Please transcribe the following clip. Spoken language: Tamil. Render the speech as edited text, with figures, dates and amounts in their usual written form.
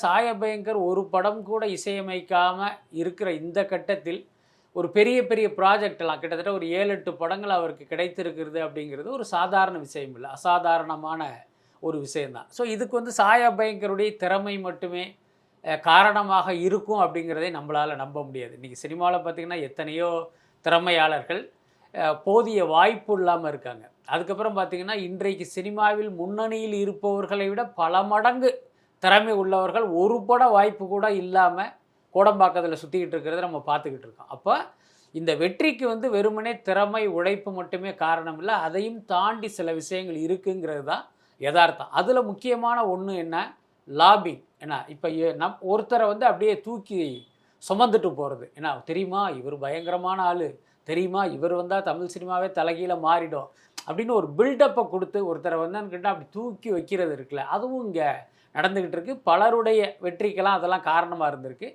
சாயபயங்கர் ஒரு படம் கூட இசையமைக்காமல் இருக்கிற இந்த கட்டத்தில் ஒரு பெரிய பெரிய ப்ராஜெக்ட்லாம் கிட்டத்தட்ட ஒரு 7-8 படங்கள் அவருக்கு கிடைத்திருக்கிறது அப்படிங்கிறது ஒரு சாதாரண விஷயம் இல்லை, அசாதாரணமான ஒரு விஷயந்தான். ஸோ இதுக்கு சாயபயங்கருடைய திறமை மட்டுமே காரணமாக இருக்கும் அப்படிங்கிறதை நம்மளால் நம்ப முடியாது. இன்றைக்கி சினிமாவில் பார்த்திங்கன்னா எத்தனையோ திறமையாளர்கள் போதிய வாய்ப்பு இல்லாமல் இருக்காங்க. அதுக்கப்புறம் பார்த்திங்கன்னா இன்றைக்கு சினிமாவில் முன்னணியில் இருப்பவர்களை விட பல மடங்கு திறமை உள்ளவர்கள் ஒரு பட வாய்ப்பு கூட இல்லாமல் கோடம்பாக்கத்தில் சுற்றிக்கிட்டு இருக்கிறத நம்ம பார்த்துக்கிட்டு இருக்கோம். அப்போ இந்த வெற்றிக்கு வெறுமனே திறமை உழைப்பு மட்டுமே காரணம் இல்லை, அதையும் தாண்டி சில விஷயங்கள் இருக்குங்கிறது தான் யதார்த்தம். அதில் முக்கியமான ஒன்று என்ன, லாபிங். ஏன்னா இப்போ ஒருத்தரை அப்படியே தூக்கி சுமந்துட்டு போகிறது. ஏன்னா தெரியுமா இவர் பயங்கரமான ஆள், தெரியுமா இவர் வந்தால் தமிழ் சினிமாவே தலைகீழ மாறிடும் அப்படின்னு ஒரு பில்டப்பை கொடுத்து ஒருத்தரை அப்படி தூக்கி வைக்கிறது இருக்குல்ல, அதுவும் இங்கே நடந்துக்கிட்டு இருக்குது. பலருடைய வெற்றிக்கெல்லாம் அதெல்லாம் காரணமாக இருந்திருக்கு.